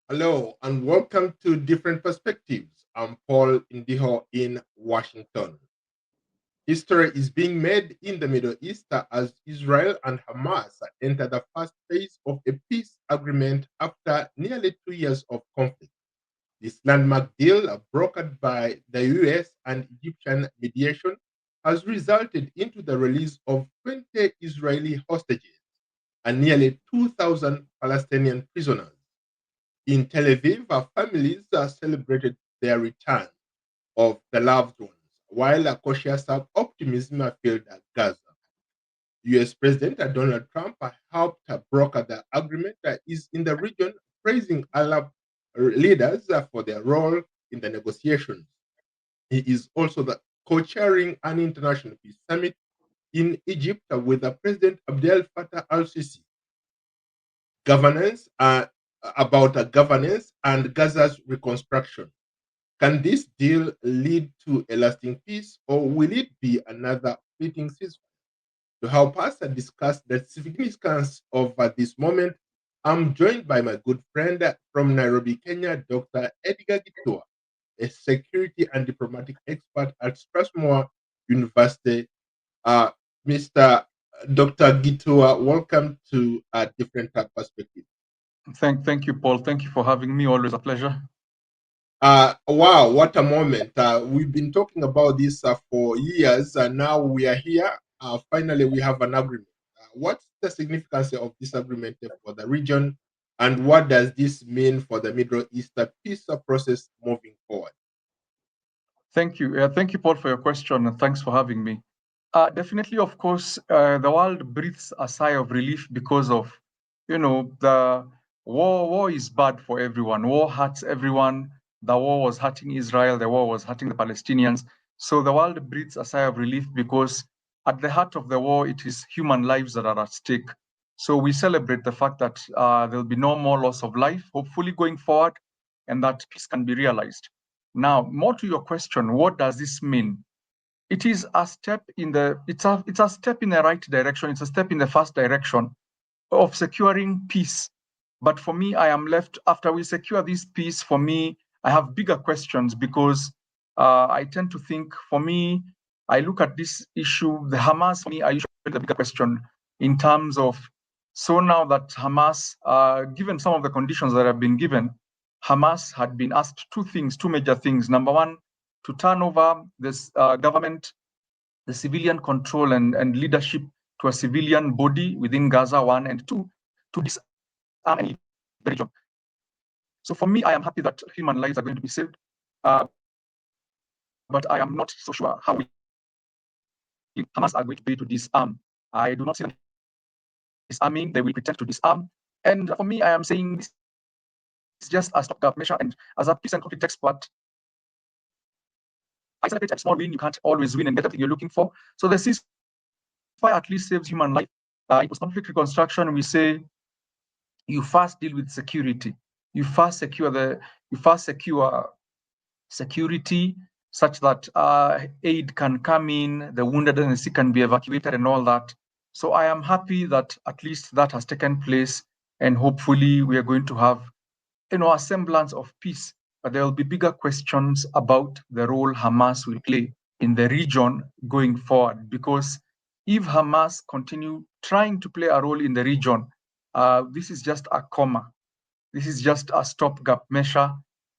Hello and welcome to Different Perspectives. I'm Paul Ndiho in Washington. History is being made in the Middle East as Israel and Hamas enter the first phase of a peace agreement after nearly 2 years of conflict. This landmark deal, brokered by the US and Egyptian mediation, has resulted into the release of 20 Israeli hostages and nearly 2,000 Palestinian prisoners. In Tel Aviv, our families celebrated their return of the loved ones, while a cautious optimism filled Gaza. US President Donald Trump helped broker the agreement is in the region, praising Arab leaders for their role in the negotiations. He is also the co-chairing an international peace summit in Egypt with President Abdel Fattah al-Sisi. Governance about governance and Gaza's reconstruction. Can this deal lead to a lasting peace, or will it be another fleeting ceasefire? To help us discuss the significance of this moment, I'm joined by my good friend from Nairobi, Kenya, Dr. Edgar Githua, a security and diplomatic expert at Strathmore University. Mr. Dr. Githua, welcome to a different perspective. Thank you, Paul. Thank you for having me. Always a pleasure. Wow, what a moment. We've been talking about this for years, and now we are here. Finally, we have an agreement. What's the significance of this agreement for the region, and what does this mean for the Middle East peace process moving forward? Thank you. Thank you, Paul, for your question, and thanks for having me. Definitely, of course, the world breathes a sigh of relief because of, the war. War is bad for everyone. War hurts everyone. The war was hurting Israel. The war was hurting the Palestinians. So the world breathes a sigh of relief because at the heart of the war, it is human lives that are at stake. So we celebrate the fact that there'll be no more loss of life, hopefully going forward, and that peace can be realized. Now, more to your question, what does this mean? It is a step in the it's a step in the right direction. It's a step in the first direction of securing peace. But for me, I am left after we secure this peace. For me, I have bigger questions because I tend to think. For me, I look at this issue. The Hamas, for me, I usually the bigger question in terms of. So now that Hamas, given some of the conditions that have been given, Hamas had been asked two major things. Number one, to turn over this government, the civilian control and leadership to a civilian body within Gaza, one, and two, to disarm any region. So for me, I am happy that human lives are going to be saved, but I am not so sure how Hamas are going to be to disarm. I do not see them disarming. They will pretend to disarm. And for me, I am saying this is just a stopgap measure. And as a peace and conflict expert, I celebrate a small win. You can't always win and get everything you're looking for. So the ceasefire at least saves human life. In post-conflict reconstruction, we say you first deal with security. You first secure security such that aid can come in, the wounded and the sick can be evacuated, and all that. So I am happy that at least that has taken place, and hopefully we are going to have, a semblance of peace. But there will be bigger questions about the role Hamas will play in the region going forward. Because if Hamas continue trying to play a role in the region, this is just a comma. This is just a stopgap measure.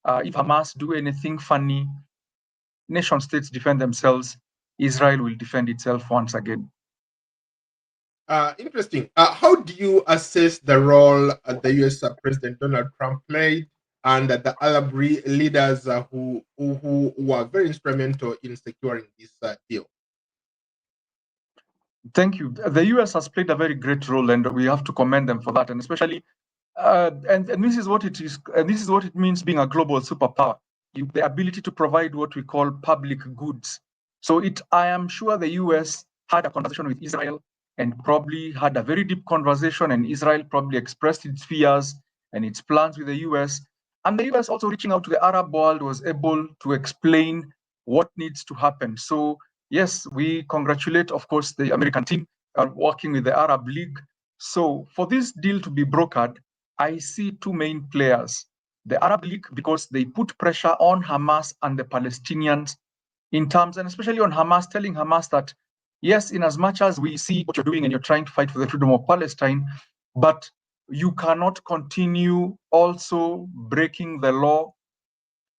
If Hamas do anything funny, nation states defend themselves. Israel will defend itself once again. Interesting. How do you assess the role the US President Donald Trump played and the Arab leaders who were very instrumental in securing this deal? Thank you. The US has played a very great role, and we have to commend them for that. And especially, and this is what it is. And this is what it means being a global superpower. the ability to provide what we call public goods. So I am sure the US had a conversation with Israel and probably had a very deep conversation, and Israel probably expressed its fears and its plans with the US. And the US also reaching out to the Arab world was able to explain what needs to happen. So yes, we congratulate, of course, the American team working with the Arab League. So for this deal to be brokered, I see two main players. The Arab League, because they put pressure on Hamas and the Palestinians in terms, and especially on Hamas, telling Hamas that, yes, in as much as we see what you're doing and you're trying to fight for the freedom of Palestine, but you cannot continue also breaking the law,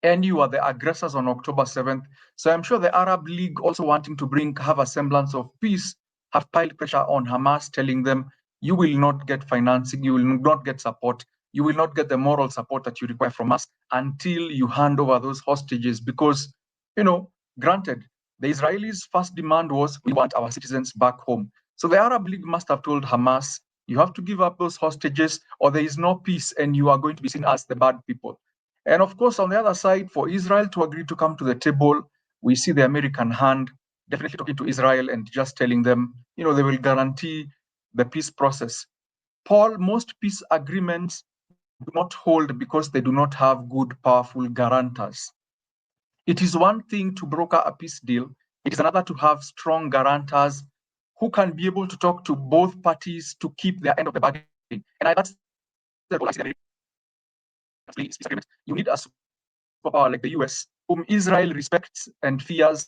and you are the aggressors on October 7th. So I'm sure the Arab League, also wanting to have a semblance of peace, have piled pressure on Hamas, telling them, you will not get financing, you will not get support, you will not get the moral support that you require from us until you hand over those hostages. Because, granted, the Israelis' first demand was, we want our citizens back home. So the Arab League must have told Hamas, you have to give up those hostages or there is no peace and you are going to be seen as the bad people. And of course, on the other side, for Israel to agree to come to the table, we see the American hand definitely talking to Israel and just telling them, they will guarantee the peace process. Paul, most peace agreements do not hold because they do not have good, powerful guarantors. It is one thing to broker a peace deal. It is another to have strong guarantors who can be able to talk to both parties to keep their end of the bargain. And that's the goal I see the peace agreement. You need a superpower like the US, whom Israel respects and fears,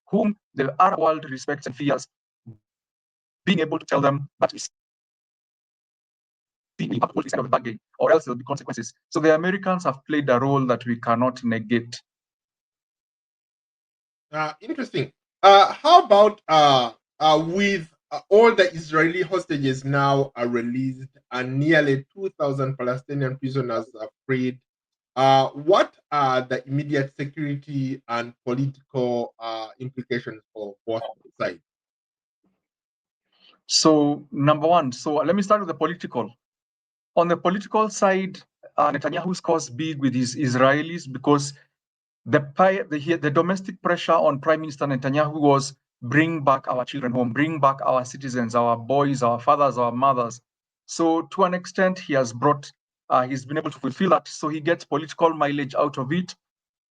whom the Arab world respects and fears, being able to tell them that we see we have to hold this end of the bargain, or else there'll be consequences. So the Americans have played a role that we cannot negate. Interesting. How about with all the Israeli hostages now are released and nearly 2,000 Palestinian prisoners are freed? What are the immediate security and political implications for both sides? So, number one, let me start with the political. On the political side, Netanyahu scores big with his Israelis because the domestic pressure on Prime Minister Netanyahu was bring back our children home, bring back our citizens, our boys, our fathers, our mothers. So to an extent, he's been able to fulfill that. So he gets political mileage out of it.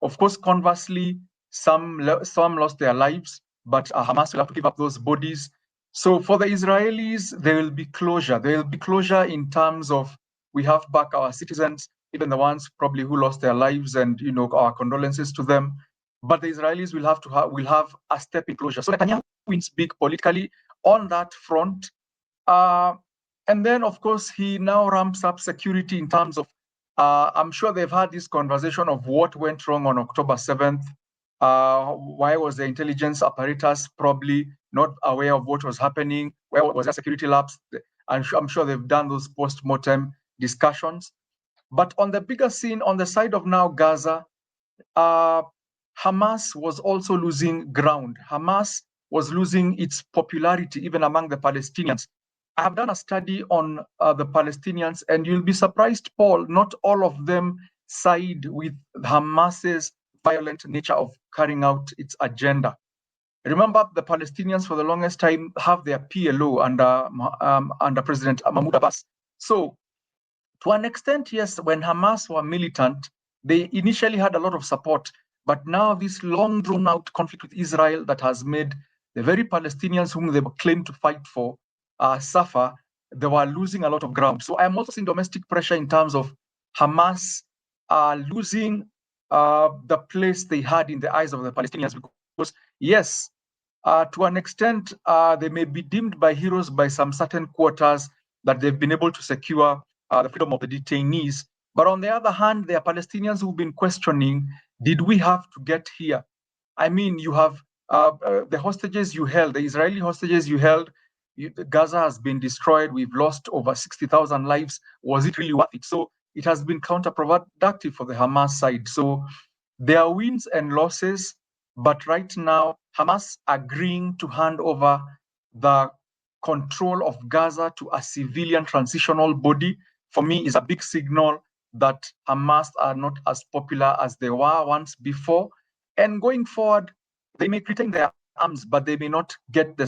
Of course, conversely, some lost their lives, but Hamas will have to give up those bodies. So for the Israelis, there will be closure. There will be closure in terms of we have back our citizens, even the ones probably who lost their lives, and our condolences to them. But the Israelis will have a step in closure. So Netanyahu wins big politically on that front. And then, of course, he now ramps up security in terms of, I'm sure they've had this conversation of what went wrong on October 7th. Why was the intelligence apparatus probably not aware of what was happening? Where was there security lapse? I'm sure they've done those post-mortem discussions. But on the bigger scene, on the side of now Gaza, Hamas was also losing ground. Hamas was losing its popularity even among the Palestinians. I have done a study on the Palestinians, and you'll be surprised, Paul, not all of them side with Hamas's violent nature of carrying out its agenda. Remember, the Palestinians for the longest time have their PLO under President Mahmoud Abbas. So to an extent, yes, when Hamas were militant, they initially had a lot of support. But now this long drawn out conflict with Israel that has made the very Palestinians whom they claim to fight for suffer, they were losing a lot of ground. So I'm also seeing domestic pressure in terms of Hamas losing the place they had in the eyes of the Palestinians. Because yes, to an extent, they may be deemed by heroes by some certain quarters that they've been able to secure the freedom of the detainees. But on the other hand, there are Palestinians who've been questioning, did we have to get here? I mean, you have the hostages you held, the Israeli hostages you held, Gaza has been destroyed. We've lost over 60,000 lives. Was it really worth it? So it has been counterproductive for the Hamas side. So there are wins and losses, but right now, Hamas agreeing to hand over the control of Gaza to a civilian transitional body, for me, is a big signal that Hamas are not as popular as they were once before. And going forward, they may retain their arms, but they may not get the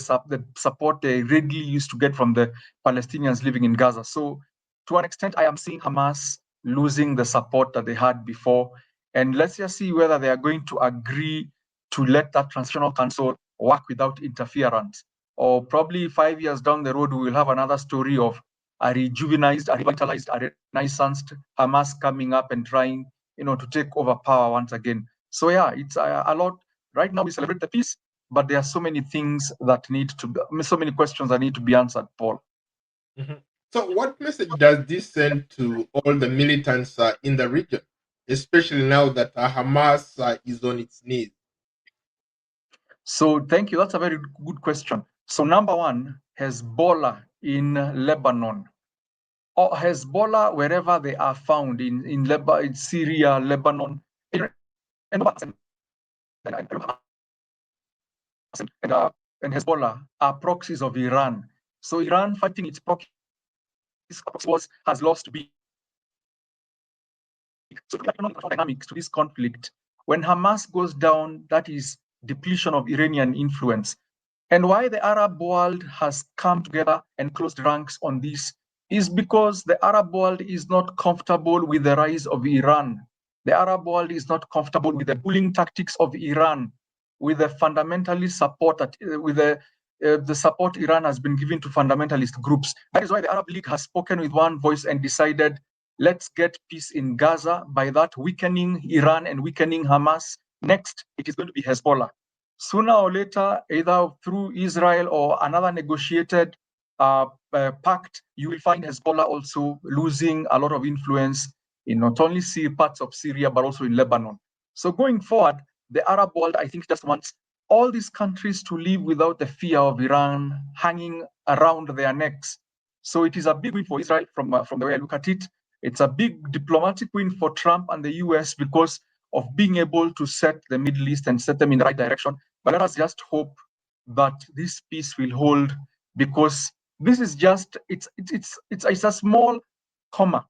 support they readily used to get from the Palestinians living in Gaza. So to an extent, I am seeing Hamas losing the support that they had before. And let's just see whether they are going to agree to let that transitional council work without interference. Or probably 5 years down the road, we will have another story of a rejuvenized, a revitalized, a renaissanced Hamas coming up and trying, to take over power once again. So yeah, it's a lot. Right now we celebrate the peace, but there are so many things that need to be, so many questions that need to be answered, Paul. Mm-hmm. So, what message does this send to all the militants in the region, especially now that Hamas is on its knees? So, thank you. That's a very good question. So, number one, Hezbollah in Lebanon, or Hezbollah wherever they are found in Syria, Lebanon, and Hezbollah are proxies of Iran. So, Iran fighting its proxies has lost big. So dynamics to this conflict. When Hamas goes down, that is depletion of Iranian influence. And why the Arab world has come together and closed ranks on this is because the Arab world is not comfortable with the rise of Iran. The Arab world is not comfortable with the bullying tactics of Iran, with the fundamentalist support that with the support Iran has been given to fundamentalist groups. That is why the Arab League has spoken with one voice and decided, let's get peace in Gaza, by that weakening Iran and weakening Hamas. Next, it is going to be Hezbollah. Sooner or later, either through Israel or another negotiated pact, you will find Hezbollah also losing a lot of influence in not only parts of Syria, but also in Lebanon. So going forward, the Arab world, I think, just wants all these countries to live without the fear of Iran hanging around their necks. So it is a big win for Israel from the way I look at it. It's a big diplomatic win for Trump and the US because of being able to set the Middle East and set them in the right direction. But let us just hope that this peace will hold, because this is just it's a small comma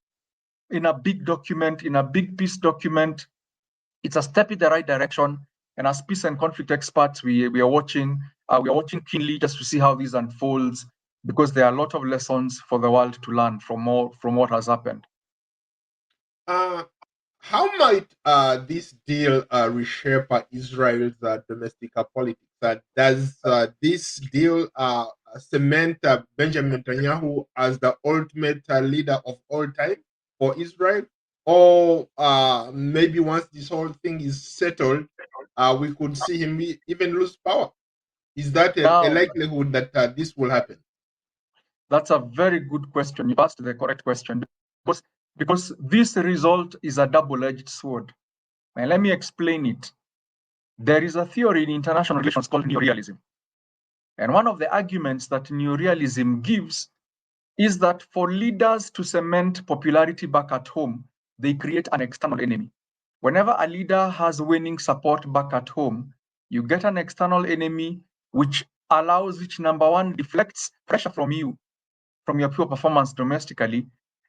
in a big document, in a big peace document. It's a step in the right direction. And as peace and conflict experts, we are watching keenly just to see how this unfolds, because there are a lot of lessons for the world to learn from what has happened. How might this deal reshape Israel's domestic politics? Does this deal cement Benjamin Netanyahu as the ultimate leader of all time for Israel? Or maybe once this whole thing is settled, we could see him even lose power? Is that a likelihood that this will happen? That's a very good question. You've asked the correct question, because this result is a double-edged sword. And let me explain it. There is a theory in international relations called neorealism. And one of the arguments that neorealism gives is that for leaders to cement popularity back at home, they create an external enemy. Whenever a leader has winning support back at home, you get an external enemy which number one, deflects pressure from you, from your pure performance domestically,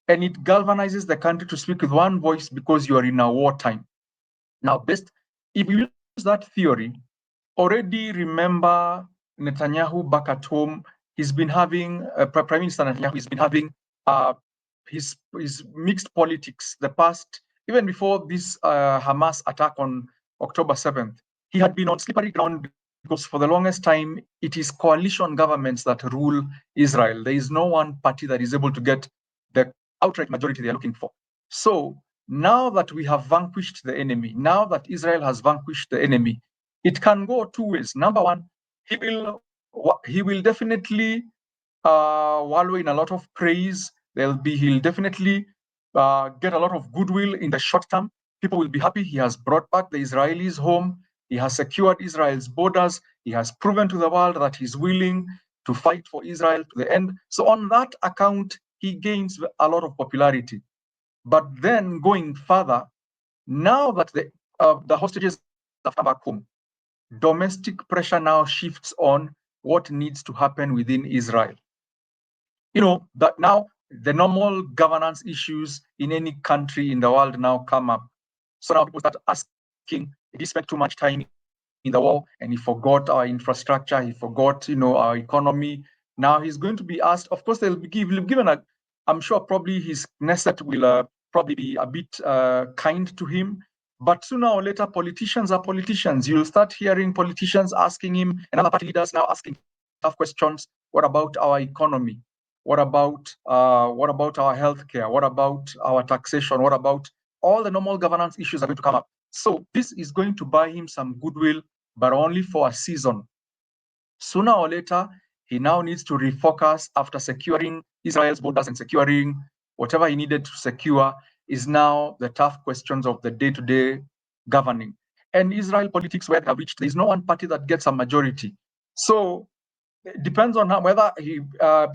and it galvanizes the country to speak with one voice because you are in a wartime. Now, if you use that theory, already remember Netanyahu back at home. He's been having Prime Minister Netanyahu. He's been having his mixed politics. The past, even before this Hamas attack on October 7th, he had been on slippery ground, because for the longest time it is coalition governments that rule Israel. There is no one party that is able to get the outright majority they are looking for. So now that we have vanquished the enemy, now that Israel has vanquished the enemy, it can go two ways. Number one, he will definitely wallow in a lot of praise. He'll definitely get a lot of goodwill in the short term. People will be happy he has brought back the Israelis home. He has secured Israel's borders. He has proven to the world that he's willing to fight for Israel to the end. So on that account, he gains a lot of popularity. But then going further, now that the hostages have come back home, domestic pressure now shifts on what needs to happen within Israel. That now the normal governance issues in any country in the world now come up. So now people start asking, did he spend too much time in the war and he forgot our infrastructure, he forgot, our economy? Now he's going to be asked, of course, they'll be given a, I'm sure probably his Knesset will probably be a bit kind to him. But sooner or later, politicians are politicians. You'll start hearing politicians asking him, and other party leaders now asking tough questions. What about our economy? What about our healthcare? What about our taxation? What about all the normal governance issues are going to come up? So this is going to buy him some goodwill, but only for a season. Sooner or later, he now needs to refocus after securing Israel's borders and securing whatever he needed to secure is now the tough questions of the day-to-day governing. And Israel politics, where they have reached, there is no one party that gets a majority. So it depends on whether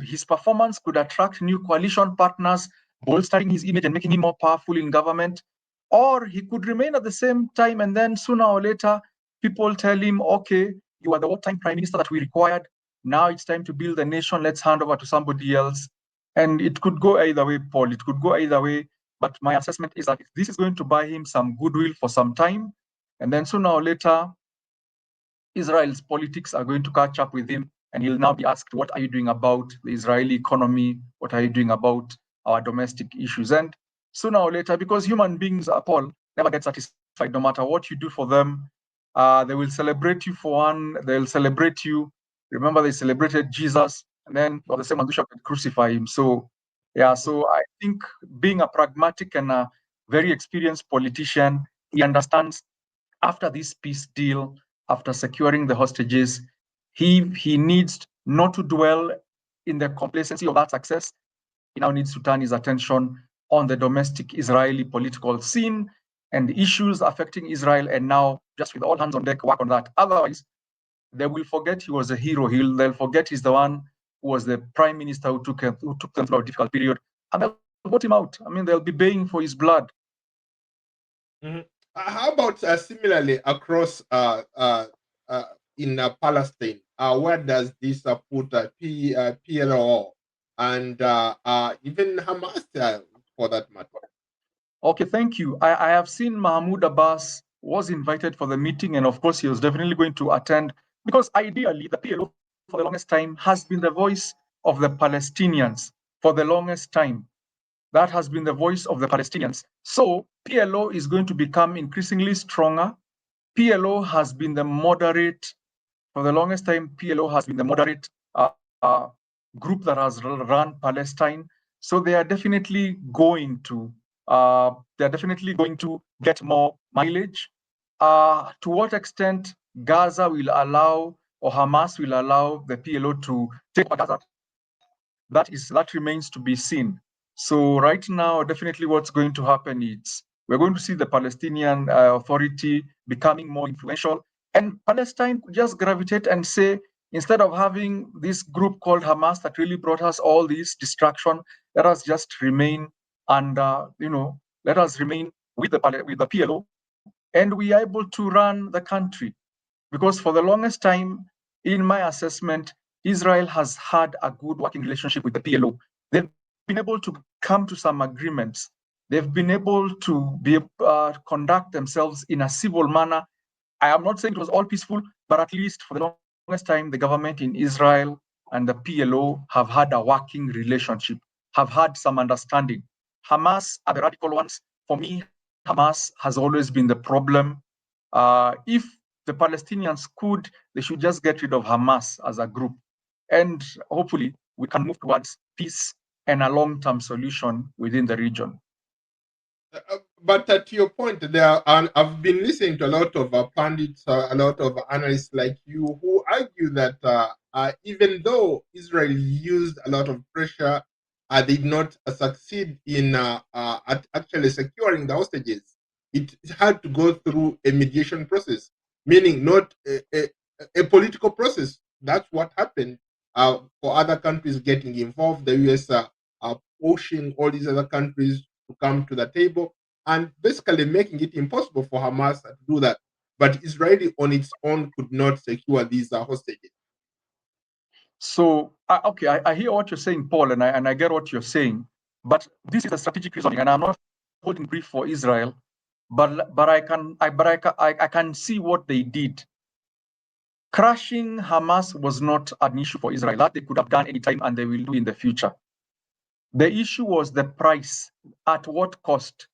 his performance could attract new coalition partners, bolstering his image and making him more powerful in government, or he could remain at the same time and then sooner or later people tell him, okay, you are the wartime prime minister that we required. Now it's time to build a nation. Let's hand over to somebody else. And it could go either way, Paul. It could go either way. But my assessment is that this is going to buy him some goodwill for some time. And then sooner or later, Israel's politics are going to catch up with him. And he'll now be asked, what are you doing about the Israeli economy? What are you doing about our domestic issues? And sooner or later, because human beings, Paul, never get satisfied, no matter what you do for them. They will celebrate you for one, they'll celebrate you. Remember, they celebrated Jesus, and then for the same ones who could crucify him. So, yeah, so I think being a pragmatic and a very experienced politician, he understands after this peace deal, after securing the hostages, he needs not to dwell in the complacency of that success. He now needs to turn his attention on the domestic Israeli political scene and issues affecting Israel, and now just with all hands on deck, work on that. Otherwise, they will forget he was a hero. They'll forget he's the one who was the prime minister who took them through a difficult period, and they'll vote him out. I mean, they'll be baying for his blood. Mm-hmm. How about similarly across in Palestine? Where does this put PLO and even Hamas for that matter? Okay, thank you. I have seen Mahmoud Abbas was invited for the meeting, and of course he was definitely going to attend, because ideally the PLO for the longest time has been the voice of the Palestinians for the longest time. That has been the voice of the Palestinians. So PLO is going to become increasingly stronger. PLO has been the moderate, for the longest time, PLO has been the moderate group that has run Palestine. So they are definitely going to get more mileage. To what extent Gaza will allow, or Hamas will allow, the PLO to take over Gaza, that remains to be seen. So right now, definitely what's going to happen is we're going to see the Palestinian Authority becoming more influential, and Palestine could just gravitate and say, instead of having this group called Hamas that really brought us all this destruction, let us just remain under, let us remain with the PLO, and we are able to run the country. Because for the longest time, in my assessment, Israel has had a good working relationship with the PLO. They've been able to come to some agreements. They've been able to conduct themselves in a civil manner. I am not saying it was all peaceful, but at least for the longest time, the government in Israel and the PLO have had a working relationship, have had some understanding. Hamas are the radical ones. For me, Hamas has always been the problem. If the Palestinians could, they should just get rid of Hamas as a group. And hopefully we can move towards peace and a long-term solution within the region. But to your point, I've been listening to a lot of pundits, a lot of analysts like you, who argue that even though Israel used a lot of pressure, they did not succeed in actually securing the hostages. It had to go through a mediation process, meaning not a political process. That's what happened for other countries getting involved. The US pushing all these other countries to come to the table and basically making it impossible for Hamas to do that. But Israeli on its own could not secure these hostages. So, okay, I hear what you're saying, Paul, and I get what you're saying. But this is a strategic reasoning, and I'm not holding brief for Israel, but I can see what they did. Crushing Hamas was not an issue for Israel. That they could have done anytime, and they will do in the future. The issue was the price. At what cost?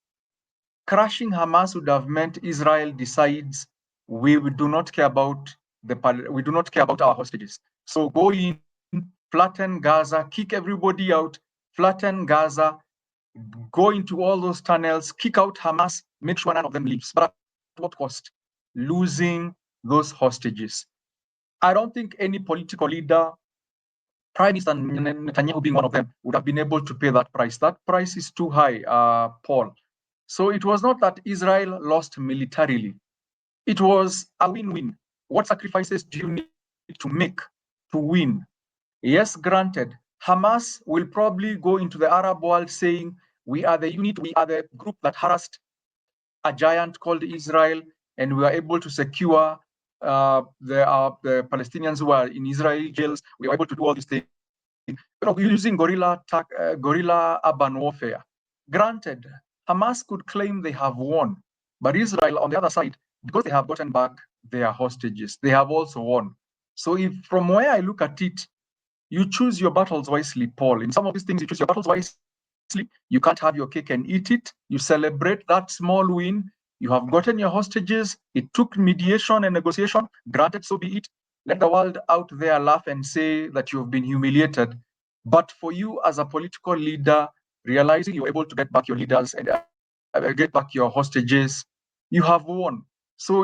Crushing Hamas would have meant Israel decides we do not care about our hostages. So go in, flatten Gaza, kick everybody out, flatten Gaza, go into all those tunnels, kick out Hamas, make sure none of them leaves. But at what cost? Losing those hostages. I don't think any political leader, Prime Minister Netanyahu being one of them, would have been able to pay that price. That price is too high, Paul. So it was not that Israel lost militarily. It was a win-win. What sacrifices do you need to make to win? Yes, granted, Hamas will probably go into the Arab world saying, we are the unit, we are the group that harassed a giant called Israel, and we are able to secure the Palestinians who are in Israeli jails. We are able to do all these things. Using guerrilla urban warfare. Granted, Hamas could claim they have won, but Israel, on the other side, because they have gotten back their hostages, they have also won. So if from where I look at it, you choose your battles wisely, Paul. In some of these things, you choose your battles wisely. You can't have your cake and eat it. You celebrate that small win. You have gotten your hostages. It took mediation and negotiation. Granted, so be it. Let the world out there laugh and say that you've been humiliated. But for you as a political leader, realizing you're able to get back your leaders and get back your hostages, you have won. So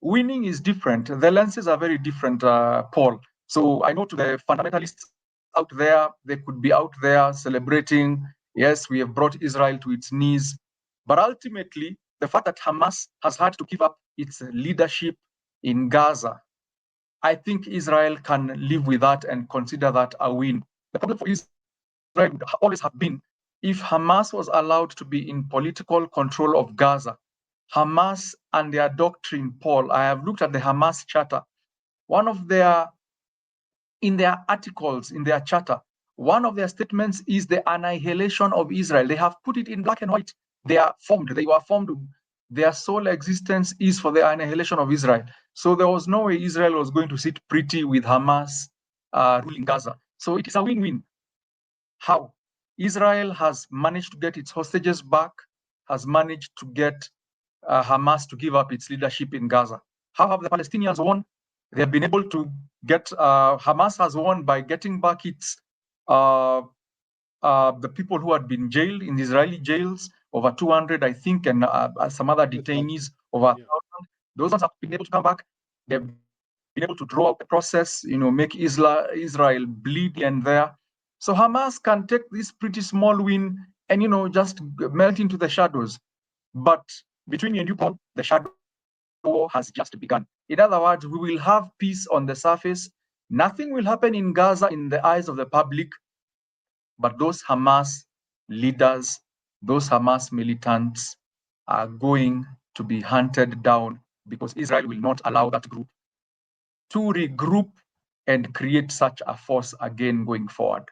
winning is different. The lenses are very different, Paul. So I know to the fundamentalists out there, they could be out there celebrating, yes, we have brought Israel to its knees. But ultimately, the fact that Hamas has had to give up its leadership in Gaza, I think Israel can live with that and consider that a win. The problem for Israel would always have been if Hamas was allowed to be in political control of Gaza. Hamas and their doctrine, Paul, I have looked at the Hamas charter. In their articles, in their charter, one of their statements is the annihilation of Israel. They have put it in black and white. They were formed. Their sole existence is for the annihilation of Israel. So there was no way Israel was going to sit pretty with Hamas ruling Gaza. So it is a win-win. How? Israel has managed to get its hostages back, has managed to get Hamas to give up its leadership in Gaza. How have the Palestinians won? They have been able to get, Hamas has won by getting back its, the people who had been jailed in Israeli jails, over 200, I think, and some other detainees, over 1,000. Those ones have been able to come back. They've been able to draw out the process, make Israel bleed and there. So Hamas can take this pretty small win and, just melt into the shadows. But between you and you, Paul, the shadow war has just begun. In other words, we will have peace on the surface. Nothing will happen in Gaza in the eyes of the public, but those Hamas leaders, those Hamas militants are going to be hunted down because Israel will not allow that group to regroup and create such a force again going forward.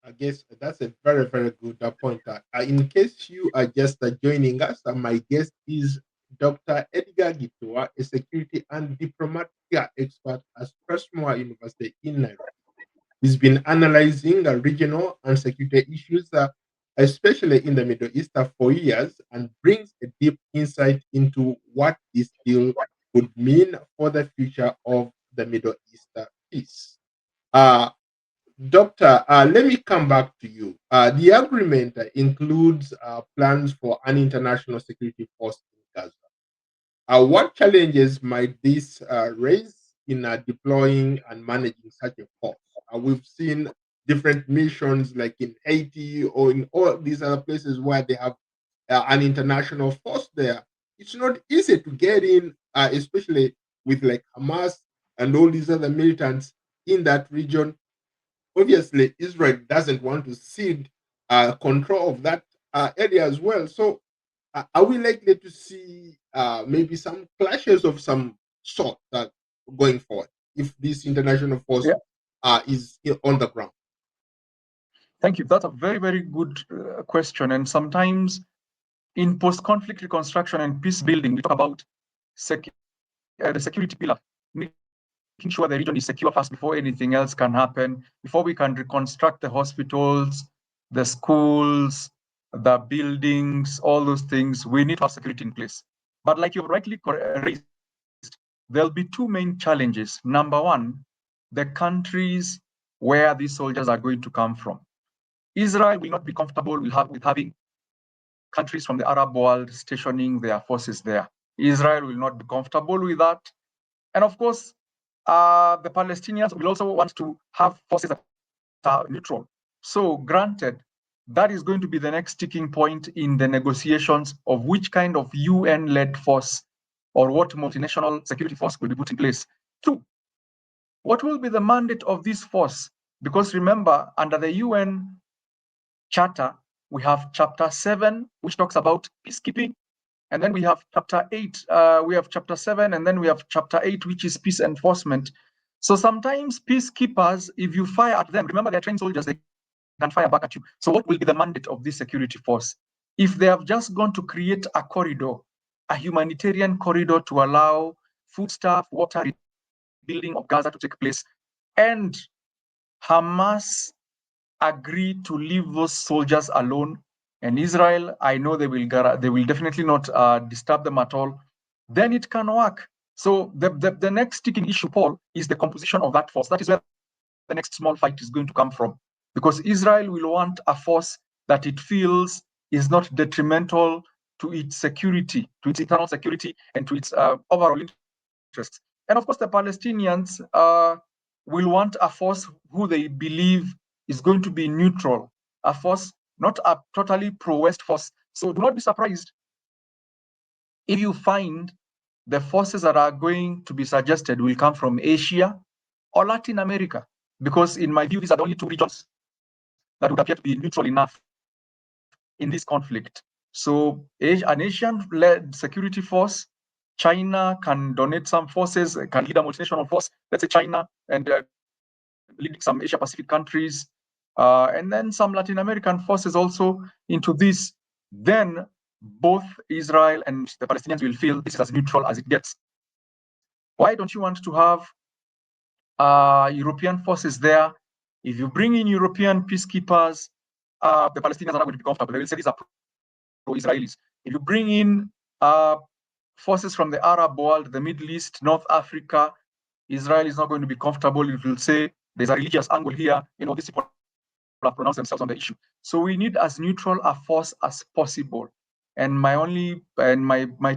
I guess that's a very, very good point. In case you are just joining us, my guest is Dr. Edgar Githua, a security and diplomatic expert at Strathmore University in Nairobi. He's been analyzing regional and security issues, especially in the Middle East, for years, and brings a deep insight into what this deal could mean for the future of the Middle East peace. Doctor, let me come back to you. The agreement includes plans for an international security force in Gaza. What challenges might this raise in deploying and managing such a force? We've seen different missions like in Haiti or in all these other places where they have an international force there. It's not easy to get in, especially with like Hamas and all these other militants in that region. Obviously, Israel doesn't want to cede control of that area as well. So, are we likely to see maybe some clashes of some sort going forward if this international force is on the ground? Thank you. That's a very, very good question. And sometimes in post-conflict reconstruction and peace building, we talk about the security pillar, making sure the region is secure first before anything else can happen, before we can reconstruct the hospitals, the schools, the buildings, all those things. We need to have security in place. But like you rightly raised, there'll be two main challenges. Number one, the countries where these soldiers are going to come from. Israel will not be comfortable with having countries from the Arab world stationing their forces there. Israel will not be comfortable with that. And of course, the Palestinians will also want to have forces that are neutral. So granted, that is going to be the next sticking point in the negotiations of which kind of UN-led force or what multinational security force will be put in place. Two, what will be the mandate of this force? Because remember, under the UN Charter, we have Chapter 7, which talks about peacekeeping. And then we have Chapter 8, we have Chapter 7, and then we have Chapter 8, which is peace enforcement. So sometimes peacekeepers, if you fire at them, remember they're trained soldiers, they can fire back at you. So what will be the mandate of this security force? If they have just gone to create a corridor, a humanitarian corridor to allow foodstuff, water, rebuilding of Gaza to take place, and Hamas agree to leave those soldiers alone, and Israel, I know they will definitely not disturb them at all, then it can work. So the next sticking issue, Paul, is the composition of that force. That is where the next small fight is going to come from, because Israel will want a force that it feels is not detrimental to its security, to its internal security, and to its overall interests. And of course, the Palestinians will want a force who they believe is going to be neutral, a force, not a totally pro-West force. So do not be surprised if you find the forces that are going to be suggested will come from Asia or Latin America, because in my view, these are the only two regions that would appear to be neutral enough in this conflict. So an Asian-led security force, China can donate some forces, can lead a multinational force, let's say China, and leading some Asia-Pacific countries, and then some Latin American forces also into this. Then both Israel and the Palestinians will feel this is as neutral as it gets. Why don't you want to have European forces there? If you bring in European peacekeepers, the Palestinians are not going to be comfortable. They will say these are pro-Israelis. If you bring in forces from the Arab world, the Middle East, North Africa, Israel is not going to be comfortable. It will say there's a religious angle here. These people have pronounced themselves on the issue. So we need as neutral a force as possible. And my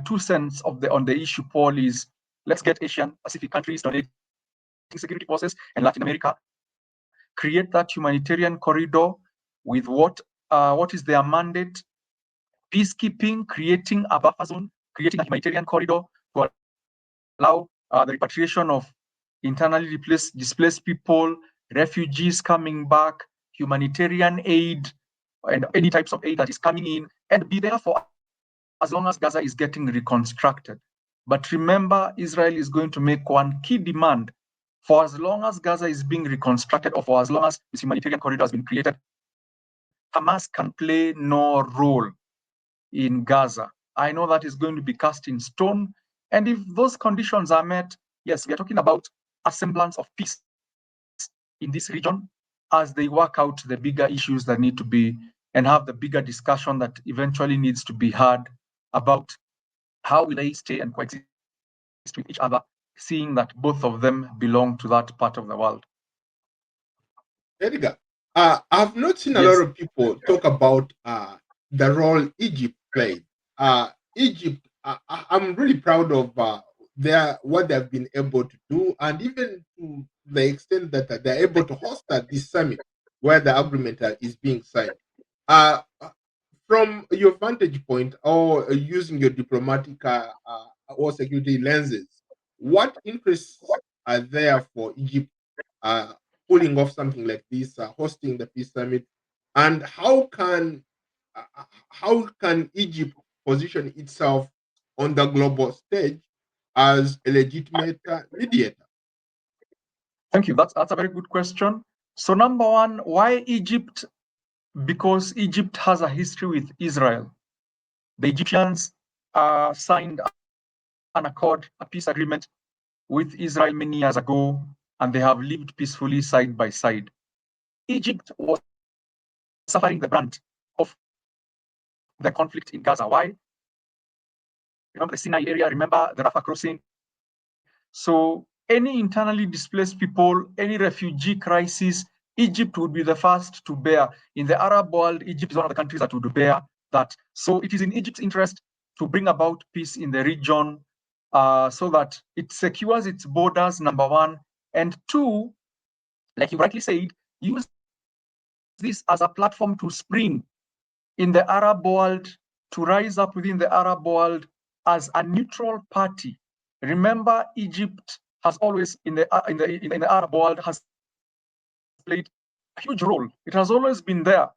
2 cents on the issue, Paul, is let's get Asian Pacific countries donating security forces, and Latin America create that humanitarian corridor with what is their mandate: peacekeeping, creating a buffer zone, creating a humanitarian corridor to allow the repatriation of internally displaced people, refugees coming back, humanitarian aid, and any types of aid that is coming in, and be there for as long as Gaza is getting reconstructed. But remember, Israel is going to make one key demand: for as long as Gaza is being reconstructed, or for as long as this humanitarian corridor has been created, Hamas can play no role in Gaza. I know that is going to be cast in stone. And if those conditions are met, yes, we are talking about a semblance of peace in this region as they work out the bigger issues that need to be, and have the bigger discussion that eventually needs to be had about how will they stay and coexist with each other, seeing that both of them belong to that part of the world. Edgar, I've not seen a Yes. lot of people talk about the role Egypt played. Egypt, I'm really proud of what they've been able to do, and even to the extent that they're able to host this summit where the agreement is being signed. Uh, from your vantage point, or using your diplomatic or security lenses, what interests are there for Egypt uh, pulling off something like this, hosting the peace summit, and how can Egypt position itself on the global stage as a legitimate mediator? Thank you. That's a very good question. So number one, why Egypt because Egypt has a history with Israel. The Egyptians signed an accord, a peace agreement with Israel many years ago, and they have lived peacefully side by side. Egypt was suffering the brunt of the conflict in Gaza. Why? Remember the Sinai area, remember the Rafah crossing. So any internally displaced people, any refugee crisis, Egypt would be the first to bear. In the Arab world, Egypt is one of the countries that would bear that. So it is in Egypt's interest to bring about peace in the region so that it secures its borders, number one. And two, like you rightly said, use this as a platform to spring in the Arab world, to rise up within the Arab world as a neutral party. Remember, Egypt has always in the Arab world has played a huge role. It has always been there.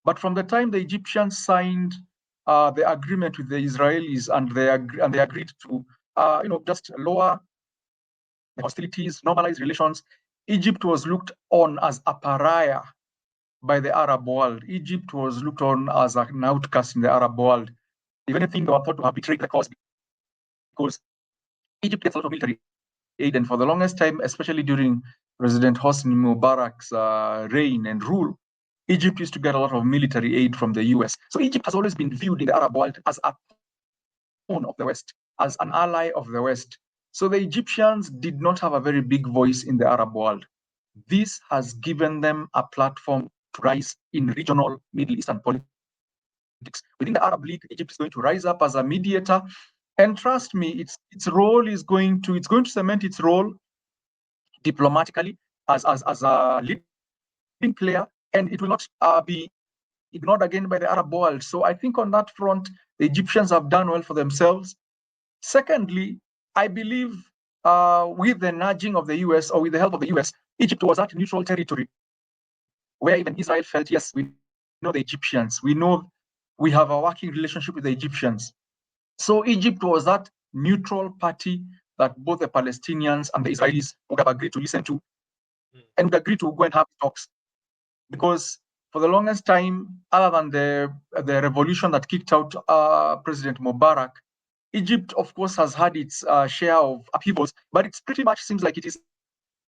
But from the time the Egyptians signed the agreement with the Israelis and they agreed to just lower the hostilities, normalize relations, Egypt was looked on as a pariah by the Arab world. Egypt was looked on as an outcast in the Arab world. If anything, they were thought to have betrayed the cause because Egypt gets a lot of military aid, and for the longest time, especially during President Hosni Mubarak's reign and rule, Egypt used to get a lot of military aid from the US. So Egypt has always been viewed in the Arab world as a pawn of the West, as an ally of the West. So the Egyptians did not have a very big voice in the Arab world. This has given them a platform to rise in regional Middle Eastern politics. Within the Arab League, Egypt is going to rise up as a mediator. And trust me, its role is going to cement its role diplomatically as a leading player, and it will not be ignored again by the Arab world. So I think on that front, the Egyptians have done well for themselves. Secondly, I believe with the nudging of the US or with the help of the US, Egypt was at neutral territory where even Israel felt, yes, we know the Egyptians. We know we have a working relationship with the Egyptians. So Egypt was that neutral party that both the Palestinians and the Israelis would have agreed to listen to and would agree to go and have talks. Because for the longest time, other than the revolution that kicked out President Mubarak, Egypt, of course, has had its share of upheavals, but it pretty much seems like it is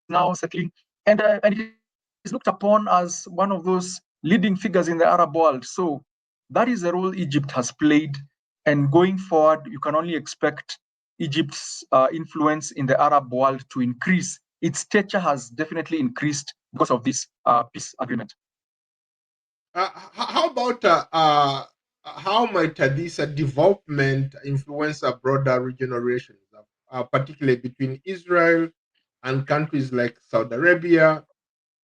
now settling, and it is looked upon as one of those leading figures in the Arab world. So that is the role Egypt has played, and going forward, you can only expect Egypt's influence in the Arab world to increase. Its stature has definitely increased because of this peace agreement. How about how might this development influence a broader regional relations, particularly between Israel and countries like Saudi Arabia,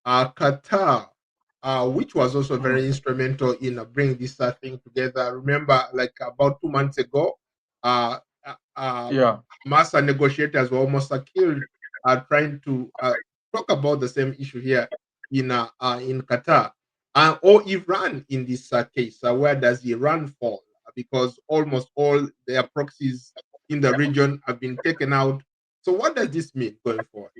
Qatar, which was also very instrumental in bringing this thing together? Remember, like about 2 months ago, Hamas and negotiators were almost killed trying to talk about the same issue here in Qatar. Or Iran in this case. Where does Iran fall? Because almost all their proxies in the region have been taken out. So what does this mean going forward?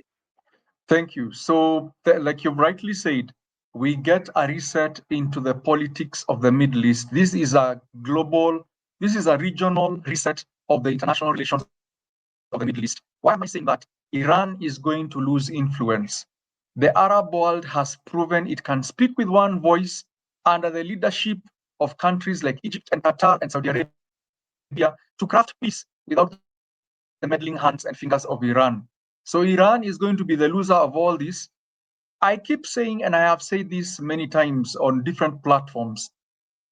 Thank you. So, like you rightly said, we get a reset into the politics of the Middle East. This is a regional reset of the international relations of the Middle East. Why am I saying that? Iran is going to lose influence. The Arab world has proven it can speak with one voice under the leadership of countries like Egypt and Qatar and Saudi Arabia to craft peace without the meddling hands and fingers of Iran. So Iran is going to be the loser of all this. I keep saying, and I have said this many times on different platforms,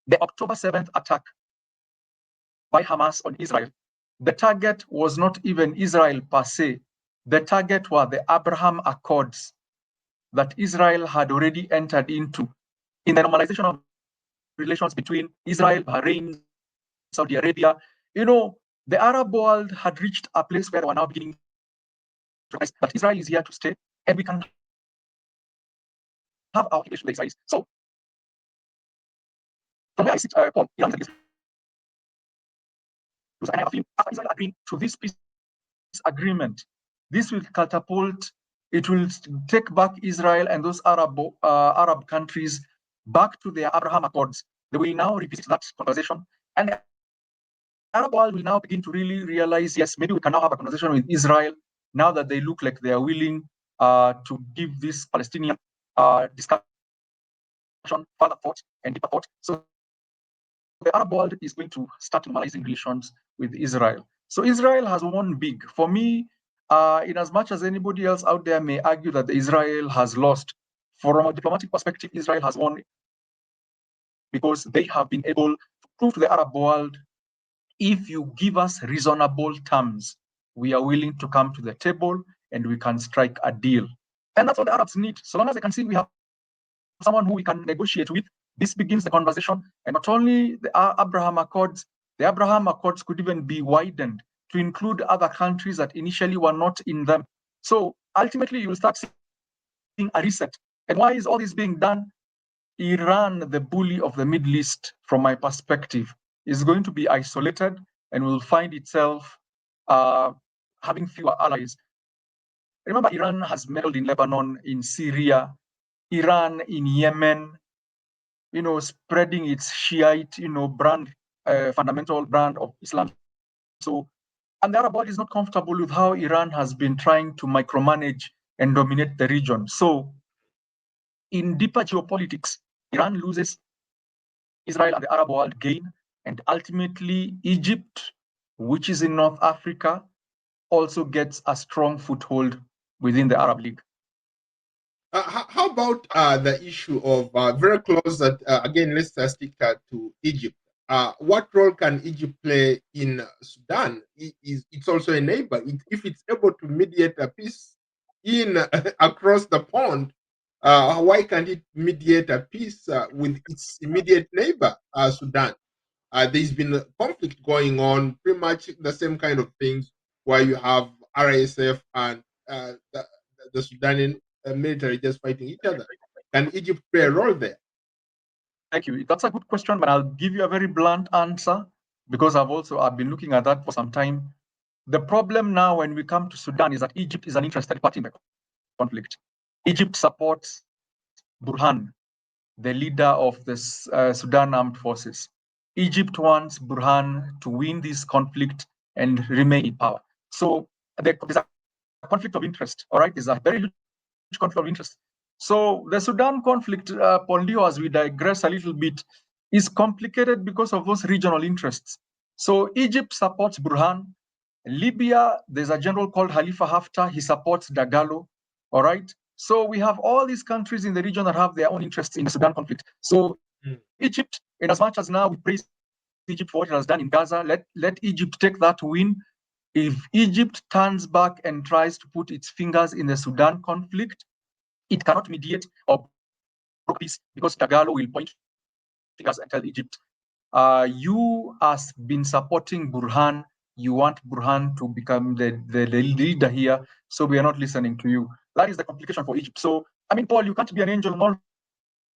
the October 7th attack by Hamas on Israel, the target was not even Israel per se. The target were the Abraham Accords that Israel had already entered into in the normalization of relations between Israel, Bahrain, Saudi Arabia. The Arab world had reached a place where they were now beginning to realize that Israel is here to stay, and we can have our relations with Israel. So, from where I sit, Paul, Iran is and I have been after Israel agreeing to this peace agreement. This will catapult. It will take back Israel and those Arab countries back to their Abraham Accords. They will now revisit that conversation, and the Arab world will now begin to really realize, yes, maybe we can now have a conversation with Israel now that they look like they are willing to give this Palestinian discussion further thought and deeper thought. So the Arab world is going to start normalizing relations with Israel. So Israel has won big. For me, in as much as anybody else out there may argue that Israel has lost, from a diplomatic perspective, Israel has won because they have been able to prove to the Arab world, if you give us reasonable terms, we are willing to come to the table and we can strike a deal. And that's what the Arabs need. So long as they can see we have someone who we can negotiate with, this begins the conversation. And not only the Abraham Accords could even be widened to include other countries that initially were not in them. So ultimately, you will start seeing a reset. And why is all this being done? Iran, the bully of the Middle East, from my perspective, is going to be isolated and will find itself having fewer allies. Remember, Iran has meddled in Lebanon, in Syria, Iran in Yemen, spreading its Shiite, brand, fundamental brand of Islam. So, and the Arab world is not comfortable with how Iran has been trying to micromanage and dominate the region. So, in deeper geopolitics, Iran loses, Israel and the Arab world gain, and ultimately Egypt, which is in North Africa, also gets a strong foothold within the Arab League. How about the issue of very close that again, let's stick to Egypt. What role can Egypt play in Sudan? It's also a neighbor. If it's able to mediate a peace in across the pond, why can't it mediate a peace with its immediate neighbor, Sudan? There's been a conflict going on, pretty much the same kind of things, where you have RSF and the Sudanian military just fighting each other. Can Egypt play a role there? Thank you. That's a good question, but I'll give you a very blunt answer because I've been looking at that for some time. The problem now when we come to Sudan is that Egypt is an interested party in the conflict. Egypt supports Burhan, the leader of the Sudan Armed Forces. Egypt wants Burhan to win this conflict and remain in power. So there's a conflict of interest, all right? There's a very huge conflict of interest. So the Sudan conflict, Ndiho, as we digress a little bit, is complicated because of those regional interests. So Egypt supports Burhan. Libya, there's a general called Khalifa Haftar. He supports Dagalo, all right? So we have all these countries in the region that have their own interests in the Sudan conflict. So Egypt, in as much as now we praise Egypt for what it has done in Gaza, let Egypt take that win. If Egypt turns back and tries to put its fingers in the Sudan conflict, it cannot mediate or broker peace because Dagalo will point fingers and tell Egypt, you have been supporting Burhan. You want Burhan to become the leader here, so we are not listening to you. That is the complication for Egypt. So, I mean, Paul, you can't be an angel on all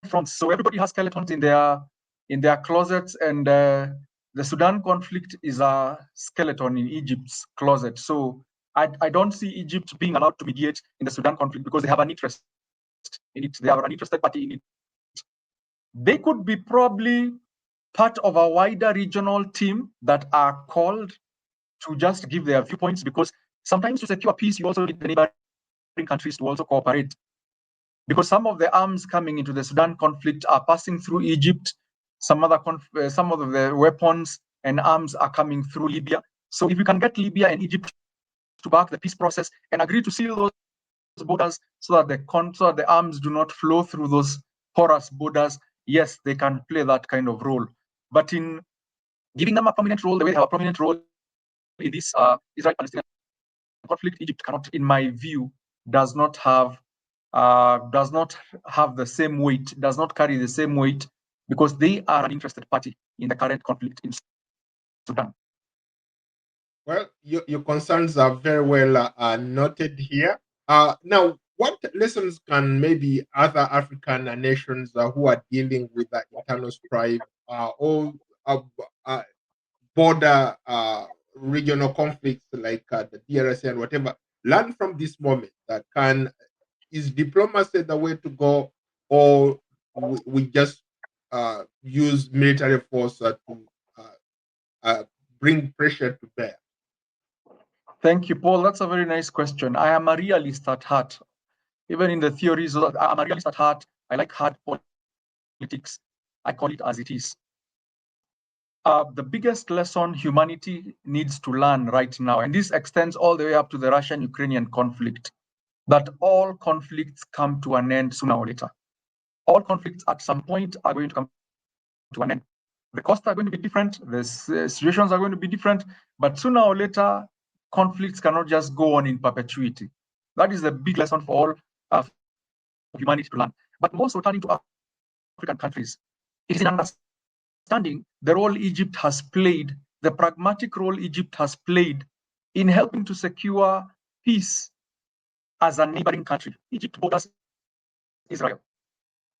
fronts. So everybody has skeletons in their closets, and the Sudan conflict is a skeleton in Egypt's closet. So I don't see Egypt being allowed to mediate in the Sudan conflict because they have an interest in it. They are an interested party in it. They could be probably part of a wider regional team that are called to just give their viewpoints, because sometimes to secure peace, you also need the neighboring countries to also cooperate. Because some of the arms coming into the Sudan conflict are passing through Egypt, some of the weapons and arms are coming through Libya. So if we can get Libya and Egypt to back the peace process and agree to seal those borders so that the arms do not flow through those porous borders, yes, they can play that kind of role. But in giving them a prominent role, the way they have a prominent role in this Israel-Palestinian conflict, Egypt cannot, in my view, does not have the same weight, does not carry the same weight, because they are an interested party in the current conflict in Sudan. Well, your concerns are very well noted here. Now, what lessons can maybe other African nations who are dealing with the internal strife or border regional conflicts like the DRC and whatever learn from this moment? Is diplomacy the way to go, or we just use military force to bring pressure to bear? Thank you, Paul. That's a very nice question. I am a realist at heart. Even in the theories, I'm a realist at heart. I like hard politics. I call it as it is. The biggest lesson humanity needs to learn right now, and this extends all the way up to the Russian-Ukrainian conflict, that all conflicts come to an end sooner or later. All conflicts at some point are going to come to an end. The costs are going to be different, the situations are going to be different, but sooner or later, conflicts cannot just go on in perpetuity. That is the big lesson for all humanity to learn. But also turning to African countries, it is in understanding the role Egypt has played, the pragmatic role Egypt has played in helping to secure peace as a neighboring country. Egypt borders Israel.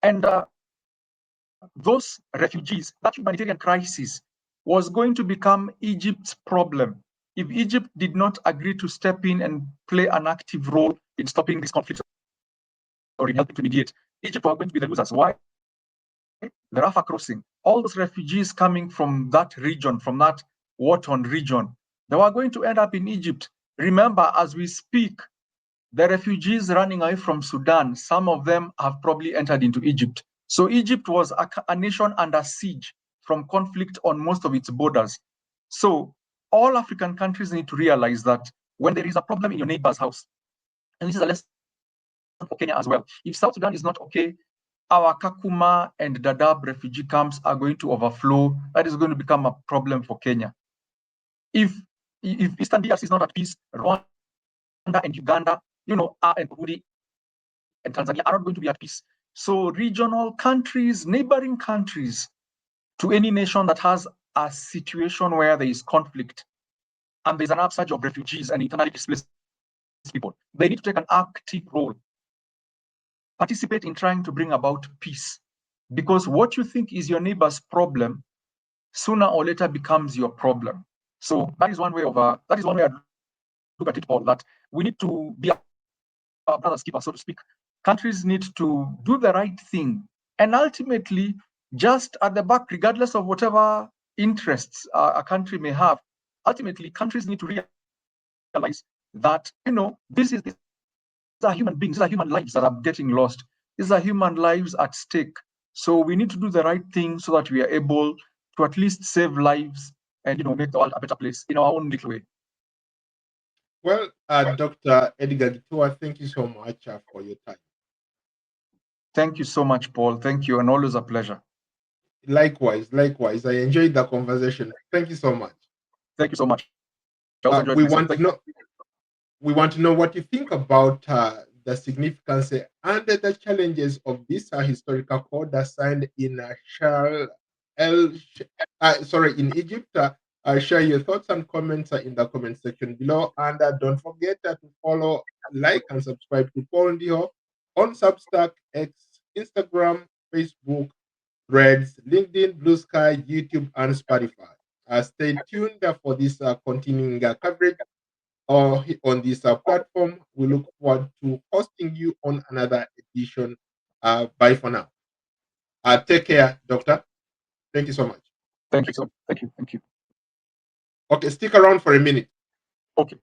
And those refugees, that humanitarian crisis was going to become Egypt's problem if Egypt did not agree to step in and play an active role in stopping these conflicts or in helping to mediate. Egypt was going to be the losers. Why? The Rafah crossing, all those refugees coming from that region, from that war-torn region, they were going to end up in Egypt. Remember, as we speak, the refugees running away from Sudan, some of them have probably entered into Egypt. So Egypt was a nation under siege from conflict on most of its borders. So all African countries need to realize that when there is a problem in your neighbor's house, and this is a lesson for Kenya as well, if South Sudan is not okay, our Kakuma and Dadaab refugee camps are going to overflow. That is going to become a problem for Kenya. If Eastern DRC is not at peace, Rwanda and Uganda, and Burundi and Tanzania are not going to be at peace. So regional countries, neighboring countries to any nation that has a situation where there is conflict and there's an upsurge of refugees and internally displaced people, they need to take an active role, participate in trying to bring about peace. Because what you think is your neighbor's problem, sooner or later becomes your problem. So that is one way I look at it, Paul, that we need to be our brother's keeper, so to speak. Countries need to do the right thing. And ultimately, just at the back, regardless of whatever interests a country may have, ultimately, countries need to realize that, these are human beings, these are human lives that are getting lost. These are human lives at stake. So we need to do the right thing so that we are able to at least save lives and, make the world a better place in our own little way. Well, Dr. Edgar Githua, thank you so much for your time. Thank you so much, Paul. Thank you, and always a pleasure. Likewise. I enjoyed the conversation. Thank you so much. Thank you so much. We want to know what you think about the significance and the challenges of this historical code signed in in Egypt. Share your thoughts and comments in the comment section below, and don't forget to follow, like, and subscribe to Paul Ndiho on Substack, X, Instagram, Facebook, Threads, LinkedIn, Blue Sky, YouTube, and Spotify. Stay tuned for this continuing coverage on this platform. We look forward to hosting you on another edition. Bye for now. Take care, Doctor. Thank you so much. Thank you. Okay, stick around for a minute. Okay.